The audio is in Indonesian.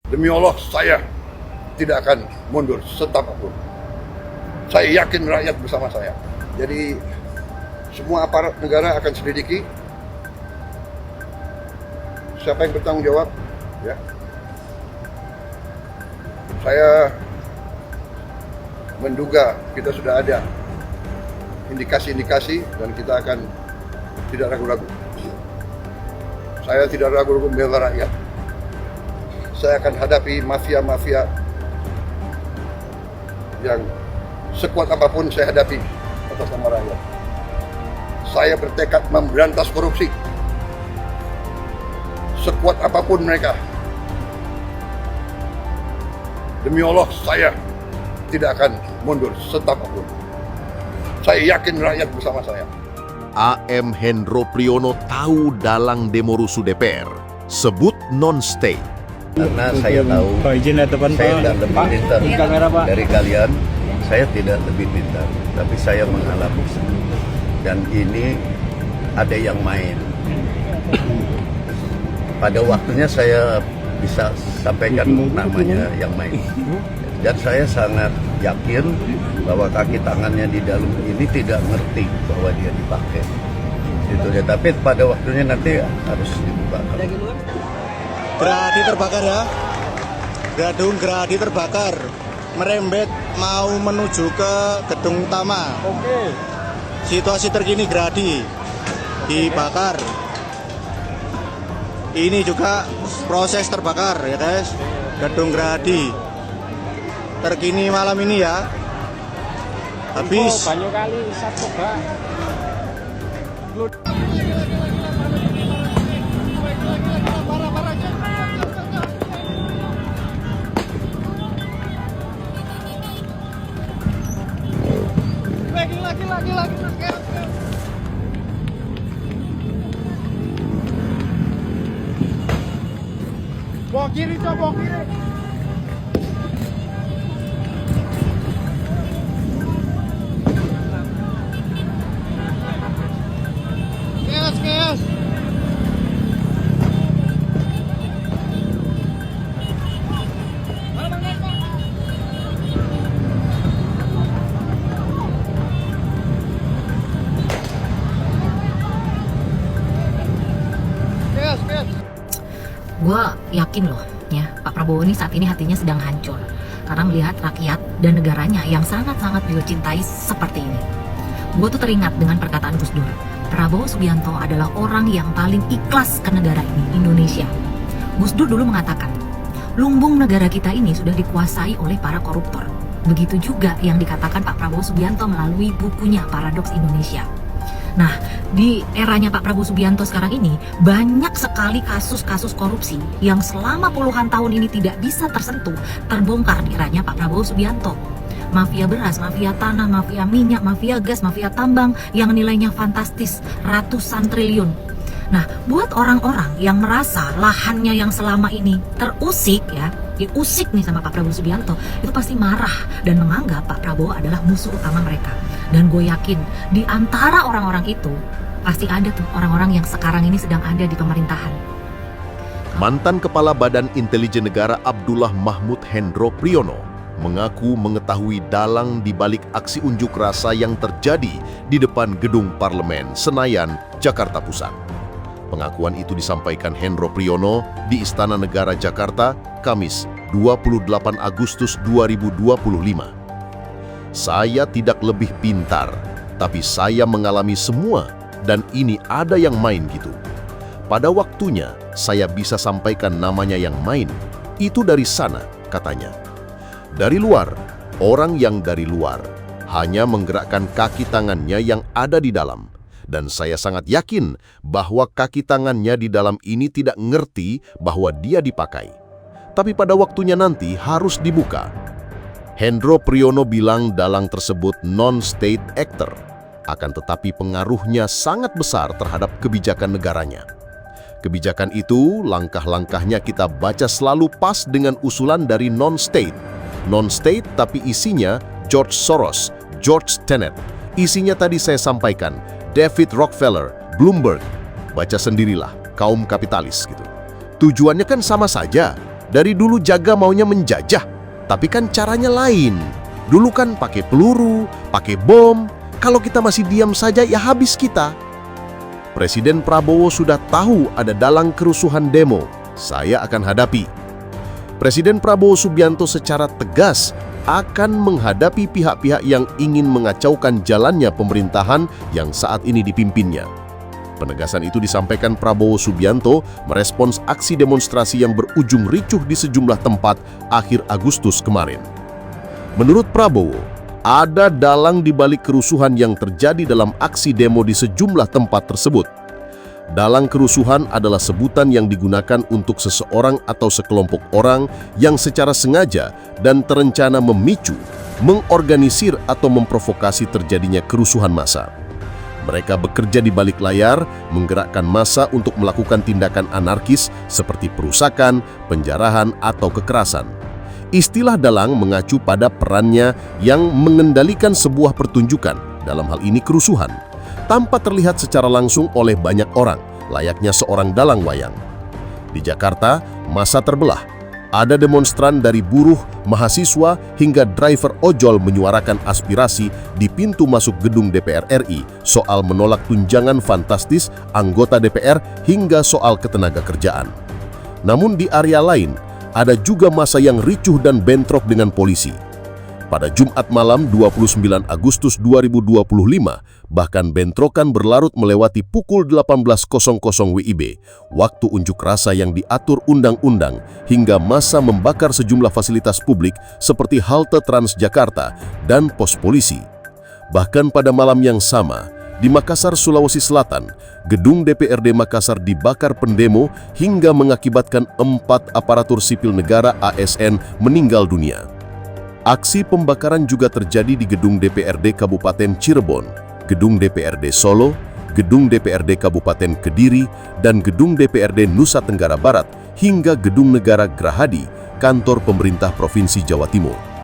Demi Allah, saya tidak akan mundur setapapun. Saya yakin rakyat bersama saya. Jadi semua aparat negara akan selidiki siapa yang bertanggung jawab. Ya, saya menduga kita sudah ada indikasi-indikasi dan kita akan tidak ragu-ragu. Saya tidak ragu-ragu membela rakyat. Saya akan hadapi mafia-mafia yang sekuat apapun saya hadapi atas nama rakyat. Saya bertekad memberantas korupsi sekuat apapun mereka. Demi Allah, saya tidak akan mundur setapapun. Saya yakin rakyat bersama saya. AM Hendro Priyono tahu dalang demo rusuh DPR, sebut non-state. Karena saya tahu saya tidak lebih pintar dari kalian, saya tidak lebih pintar, tapi saya mengalami. Dan ini ada yang main. Pada waktunya saya bisa sampaikan namanya yang main. Dan saya sangat yakin bahwa kaki tangannya di dalam ini tidak ngerti bahwa dia dipakai. Itu ya, tapi pada waktunya nanti harus dibuka. Gerahadi terbakar ya, gedung Gerahadi terbakar, merembet mau menuju ke gedung utama. Oke. Situasi terkini Gerahadi dibakar. Ini juga proses terbakar ya guys, gedung Gerahadi. Terkini malam ini ya. Habis. Banyak kali satu bak. Lagi. Bawa kiri, bawa kiri. Chaos. Gue yakin loh ya, Pak Prabowo ini saat ini hatinya sedang hancur karena melihat rakyat dan negaranya yang sangat-sangat dia cintai seperti ini. Gue tuh teringat dengan perkataan Gus Dur, Prabowo Subianto adalah orang yang paling ikhlas ke negara ini, Indonesia. Gus Dur dulu mengatakan, lumbung negara kita ini sudah dikuasai oleh para koruptor. Begitu juga yang dikatakan Pak Prabowo Subianto melalui bukunya Paradoks Indonesia. Nah, di eranya Pak Prabowo Subianto sekarang ini banyak sekali kasus-kasus korupsi yang selama puluhan tahun ini tidak bisa tersentuh, terbongkar di eranya Pak Prabowo Subianto. Mafia beras, mafia tanah, mafia minyak, mafia gas, mafia tambang yang nilainya fantastis, ratusan triliun. Nah, buat orang-orang yang merasa lahannya yang selama ini terusik ya, diusik nih sama Pak Prabowo Subianto, itu pasti marah dan menganggap Pak Prabowo adalah musuh utama mereka. Dan gue yakin di antara orang-orang itu pasti ada tuh orang-orang yang sekarang ini sedang ada di pemerintahan. Mantan Kepala Badan Intelijen Negara Abdullah Mahmud Hendro Priyono mengaku mengetahui dalang di balik aksi unjuk rasa yang terjadi di depan Gedung Parlemen Senayan, Jakarta Pusat. Pengakuan itu disampaikan Hendro Priyono di Istana Negara Jakarta, Kamis 28 Agustus 2025. Saya tidak lebih pintar, tapi saya mengalami semua dan ini ada yang main gitu. Pada waktunya, saya bisa sampaikan namanya yang main. Itu dari sana, katanya. Dari luar, orang yang dari luar hanya menggerakkan kaki tangannya yang ada di dalam. Dan saya sangat yakin bahwa kaki tangannya di dalam ini tidak ngerti bahwa dia dipakai. Tapi pada waktunya nanti harus dibuka. Hendro Priyono bilang dalang tersebut non-state actor, akan tetapi pengaruhnya sangat besar terhadap kebijakan negaranya. Kebijakan itu, langkah-langkahnya kita baca selalu pas dengan usulan dari non-state. Non-state tapi isinya George Soros, George Tenet. Isinya tadi saya sampaikan, David Rockefeller, Bloomberg. Baca sendirilah, kaum kapitalis gitu. Tujuannya kan sama saja. Dari dulu jaga maunya menjajah, tapi kan caranya lain. Dulu kan pakai peluru, pakai bom. Kalau kita masih diam saja ya habis kita. Presiden Prabowo sudah tahu ada dalang kerusuhan demo. Saya akan hadapi. Presiden Prabowo Subianto secara tegas akan menghadapi pihak-pihak yang ingin mengacaukan jalannya pemerintahan yang saat ini dipimpinnya. Penegasan itu disampaikan Prabowo Subianto merespons aksi demonstrasi yang berujung ricuh di sejumlah tempat akhir Agustus kemarin. Menurut Prabowo, ada dalang di balik kerusuhan yang terjadi dalam aksi demo di sejumlah tempat tersebut. Dalang kerusuhan adalah sebutan yang digunakan untuk seseorang atau sekelompok orang yang secara sengaja dan terencana memicu, mengorganisir atau memprovokasi terjadinya kerusuhan massa. Mereka bekerja di balik layar, menggerakkan massa untuk melakukan tindakan anarkis seperti perusakan, penjarahan, atau kekerasan. Istilah dalang mengacu pada perannya yang mengendalikan sebuah pertunjukan, dalam hal ini kerusuhan, tanpa terlihat secara langsung oleh banyak orang, layaknya seorang dalang wayang. Di Jakarta, massa terbelah. Ada demonstran dari buruh, mahasiswa, hingga driver ojol menyuarakan aspirasi di pintu masuk gedung DPR RI soal menolak tunjangan fantastis anggota DPR hingga soal ketenagakerjaan. Namun di area lain, ada juga massa yang ricuh dan bentrok dengan polisi. Pada Jumat malam 29 Agustus 2025, bahkan bentrokan berlarut melewati pukul 18.00 WIB, waktu unjuk rasa yang diatur undang-undang, hingga massa membakar sejumlah fasilitas publik seperti halte Transjakarta dan pos polisi. Bahkan pada malam yang sama, di Makassar, Sulawesi Selatan, gedung DPRD Makassar dibakar pendemo hingga mengakibatkan 4 aparatur sipil negara ASN meninggal dunia. Aksi pembakaran juga terjadi di gedung DPRD Kabupaten Cirebon, gedung DPRD Solo, gedung DPRD Kabupaten Kediri, dan gedung DPRD Nusa Tenggara Barat, hingga gedung negara Gerahadi, kantor pemerintah Provinsi Jawa Timur.